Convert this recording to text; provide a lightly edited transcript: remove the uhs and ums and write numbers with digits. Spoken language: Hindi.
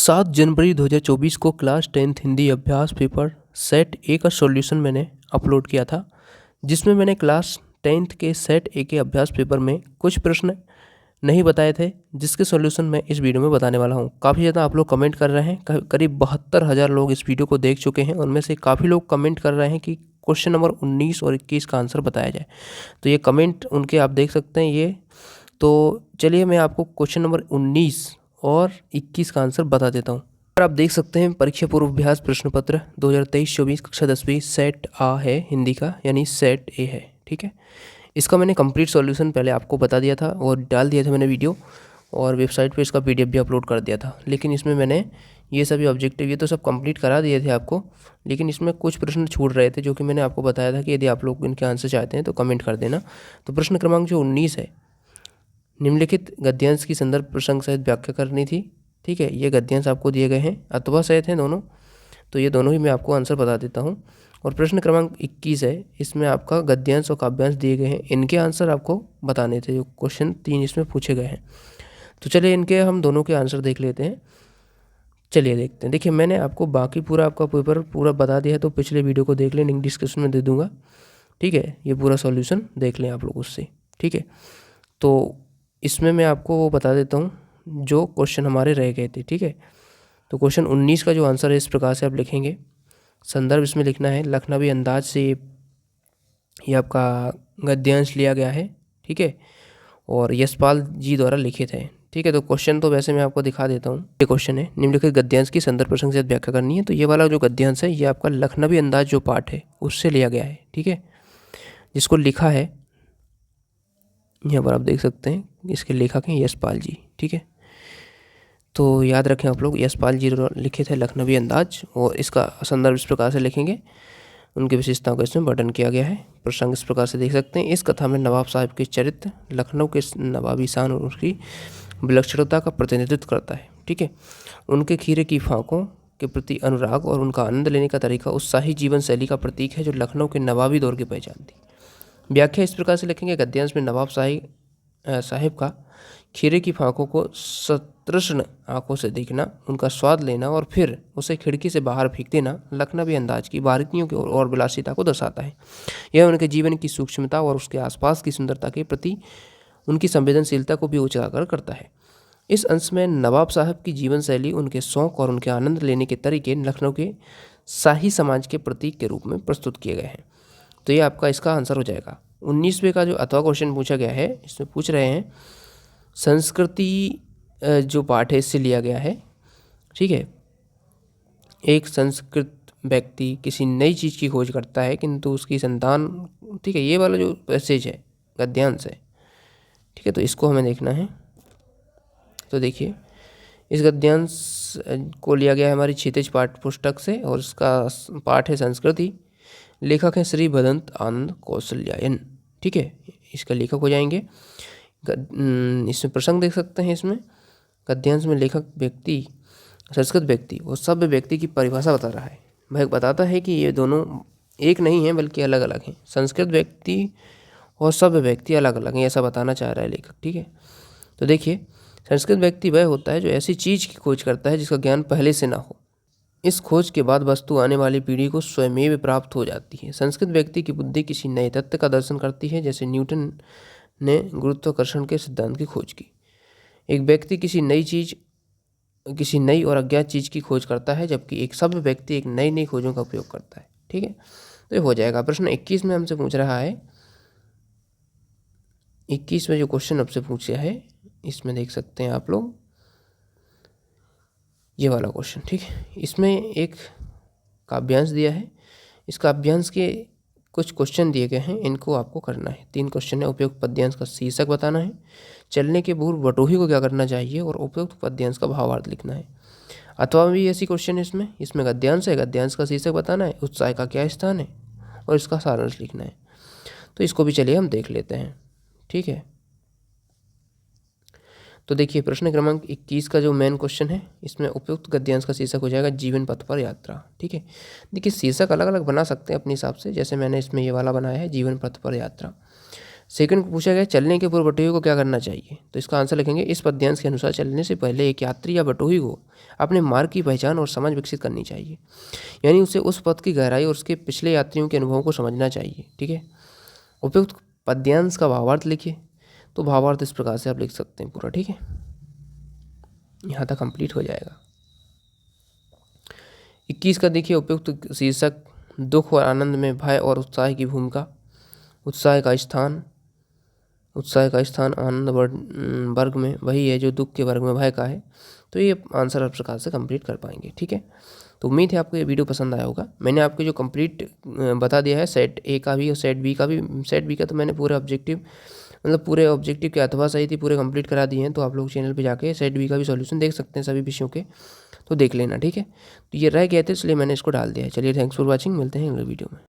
7 जनवरी 2024 को क्लास 10th हिंदी अभ्यास पेपर सेट ए का सॉल्यूशन मैंने अपलोड किया था, जिसमें मैंने क्लास 10th के सेट ए के अभ्यास पेपर में कुछ प्रश्न नहीं बताए थे, जिसके सॉल्यूशन मैं इस वीडियो में बताने वाला हूं। काफ़ी ज़्यादा आप लोग कमेंट कर रहे हैं, करीब 72,000 लोग इस वीडियो को देख चुके हैं। उनमें से काफ़ी लोग कमेंट कर रहे हैं कि क्वेश्चन नंबर 19 और 21 का आंसर बताया जाए। तो ये कमेंट उनके आप देख सकते हैं ये। तो चलिए मैं आपको क्वेश्चन नंबर 19 और 21 का आंसर बता देता हूँ। और आप देख सकते हैं परीक्षा पूर्व अभ्यास प्रश्न पत्र 2023-24 कक्षा 10वीं सेट आ है हिंदी का, यानी सेट ए है। ठीक है, इसका मैंने कंप्लीट सॉल्यूशन पहले आपको बता दिया था और डाल दिया था मैंने वीडियो, और वेबसाइट पे इसका पीडीएफ भी अपलोड कर दिया था। लेकिन इसमें मैंने ये सभी ऑब्जेक्टिव ये तो सब कंप्लीट करा दिए थे आपको, लेकिन इसमें कुछ प्रश्न छूट रहे थे जो कि मैंने आपको बताया था कि यदि आप लोग इनके आंसर चाहते हैं तो कमेंट कर देना। तो प्रश्न क्रमांक जो 19 है, निम्नलिखित गद्यांश की संदर्भ प्रसंग सहित व्याख्या करनी थी। ठीक है, ये गद्यांश आपको दिए गए हैं, अथवा सहित हैं दोनों, तो ये दोनों ही मैं आपको आंसर बता देता हूँ। और प्रश्न क्रमांक 21 है, इसमें आपका गद्यांश और काव्यांश दिए गए हैं, इनके आंसर आपको बताने थे, जो क्वेश्चन 3 इसमें पूछे गए हैं। तो चलिए इनके हम दोनों के आंसर देख लेते हैं। चलिए देखते हैं। देखिए, मैंने आपको बाकी पूरा आपका पेपर पूरा बता दिया है, तो पिछले वीडियो को देख लें, लिंक डिस्क्रिप्शन में दे दूंगा। ठीक है, ये पूरा सॉल्यूशन देख लें आप लोग उससे। ठीक है, तो इसमें मैं आपको वो बता देता हूँ जो क्वेश्चन हमारे रह गए थे। ठीक है, तो क्वेश्चन 19 का जो आंसर है इस प्रकार से आप लिखेंगे। संदर्भ इसमें लिखना है लखनवी अंदाज से ये आपका गद्यांश लिया गया है। ठीक है, और यशपाल जी द्वारा लिखित है। ठीक है, तो क्वेश्चन तो वैसे मैं आपको दिखा देता हूँ। ये क्वेश्चन है, निम्नलिखित गद्यांश की संदर्भ प्रसंग से व्याख्या करनी है। तो ये वाला जो गद्यांश है ये आपका लखनवी अंदाज जो पाठ है उससे लिया गया है। ठीक है, जिसको लिखा है यहाँ पर आप देख सकते हैं, इसके लेखक हैं यशपाल जी। ठीक है, तो याद रखें आप लोग, यशपाल जी लिखित है लखनवी अंदाज, और इसका संदर्भ इस प्रकार से लिखेंगे। उनकी विशेषताओं को इसमें वर्णन किया गया है। प्रसंग इस प्रकार से देख सकते हैं। इस कथा में नवाब साहब के चरित्र लखनऊ के नवाबी शान और उसकी विलक्षणता का प्रतिनिधित्व करता है। ठीक है, उनके खीरे की फांकों के प्रति अनुराग और उनका आनंद लेने का तरीका उत्साही जीवन शैली का प्रतीक है, जो लखनऊ के नवाबी दौर की पहचान थी। व्याख्या इस प्रकार से लिखेंगे। गद्यांश में नवाब साहिब का खीरे की फांकों को सतृष्ण आंखों से देखना, उनका स्वाद लेना और फिर उसे खिड़की से बाहर फेंक देना लखनवी अंदाज की बारीकियों की और विलासिता को दर्शाता है। यह उनके जीवन की सूक्ष्मता और उसके आसपास की सुंदरता के प्रति उनकी संवेदनशीलता को भी उजागर करता है। इस अंश में नवाब साहब की जीवन शैली, उनके शौक और उनके आनंद लेने के तरीके लखनऊ के शाही समाज के प्रतीक के रूप में प्रस्तुत किए गए हैं। तो ये आपका इसका आंसर हो जाएगा। 19वें का जो अथवा क्वेश्चन पूछा गया है, इसमें पूछ रहे हैं संस्कृति जो पाठ है इससे लिया गया है। ठीक है, एक संस्कृत व्यक्ति किसी नई चीज़ की खोज करता है किंतु उसकी संतान, ठीक है, ये वाला जो पैसेज है गद्यांश है। ठीक है, तो इसको हमें देखना है। तो देखिए, इस गद्यांश को लिया गया है हमारी क्षितिज पाठ पुस्तक से, और इसका पाठ है संस्कृति। लेखक हैं श्री भदंत आनंद कौशल्यायन। ठीक है, इसका लेखक हो जाएंगे। इसमें प्रसंग देख सकते हैं। इसमें गद्यांश में लेखक व्यक्ति, संस्कृत व्यक्ति और सभ्य व्यक्ति की परिभाषा बता रहा है। वह बताता है कि ये दोनों एक नहीं हैं बल्कि अलग अलग हैं। संस्कृत व्यक्ति और सभ्य व्यक्ति अलग अलग हैं, ऐसा बताना चाह रहा है लेखक। ठीक है, तो देखिए, संस्कृत व्यक्ति वह होता है जो ऐसी चीज़ की खोज करता है जिसका ज्ञान पहले से ना हो। इस खोज के बाद वस्तु आने वाली पीढ़ी को स्वयमेव प्राप्त हो जाती है। संस्कृत व्यक्ति की बुद्धि किसी नए तत्व का दर्शन करती है, जैसे न्यूटन ने गुरुत्वाकर्षण के सिद्धांत की खोज की। एक व्यक्ति किसी नई और अज्ञात चीज़ की खोज करता है, जबकि एक सभ्य व्यक्ति एक नई खोजों का उपयोग करता है। ठीक है, तो ये हो जाएगा। प्रश्न 21 में हमसे पूछ रहा है, 21 में जो क्वेश्चन आपसे पूछा है इसमें देख सकते हैं आप लोग ये वाला क्वेश्चन। ठीक है, इसमें एक काव्यांश दिया है। इस काव्यांश के कुछ क्वेश्चन दिए गए हैं, इनको आपको करना है। 3 क्वेश्चन है। उपयुक्त पद्यांश का शीर्षक बताना है, चलने के पूर्व बटोही को क्या करना चाहिए, और उपयुक्त पद्यांश का भावार्थ लिखना है। अथवा भी ऐसी क्वेश्चन है इसमें गद्यांश है, गद्यांश का शीर्षक बताना है, उत्साह का क्या स्थान है, और इसका सारांश लिखना है। तो इसको भी चलिए हम देख लेते हैं। ठीक है, तो देखिए, प्रश्न क्रमांक 21 का जो मेन क्वेश्चन है, इसमें उपयुक्त गद्यांश का शीर्षक हो जाएगा जीवन पथ पर यात्रा। ठीक है, देखिए शीर्षक अलग अलग बना सकते हैं अपने हिसाब से, जैसे मैंने इसमें ये वाला बनाया है जीवन पथ पर यात्रा। सेकंड पूछा गया चलने के पूर्व बटोही को क्या करना चाहिए, तो इसका आंसर लिखेंगे इस पद्यांश के अनुसार चलने से पहले एक यात्री या बटोही को अपने मार्ग की पहचान और समझ विकसित करनी चाहिए, यानी उसे उस पथ की गहराई और उसके पिछले यात्रियों के अनुभवों को समझना चाहिए। ठीक है, उपयुक्त पद्यांश का भावार्थ लिखिए, तो भावार्थ इस प्रकार से आप लिख सकते हैं पूरा। ठीक है, यहाँ तक कंप्लीट हो जाएगा। 21 का देखिए उपयुक्त शीर्षक दुख और आनंद में भय और उत्साह की भूमिका, उत्साह का स्थान आनंद वर्ग में वही है जो दुख के वर्ग में भय का है। तो ये आंसर आप प्रकार से कंप्लीट कर पाएंगे। ठीक है, तो उम्मीद है आपको ये वीडियो पसंद आया होगा। मैंने आपको जो कंप्लीट बता दिया है सेट ए का भी और सेट बी का भी। सेट बी का तो मैंने पूरे ऑब्जेक्टिव मतलब पूरे ऑब्जेक्टिव के अथवा सही थी पूरे कंप्लीट करा दिए हैं, तो आप लोग चैनल पे जाके सेट बी का भी सॉल्यूशन देख सकते हैं सभी विषयों के, तो देख लेना। ठीक है, तो ये रह गए थे इसलिए मैंने इसको डाल दिया है। चलिए, थैंक्स फॉर वॉचिंग, मिलते हैं अगले वीडियो में।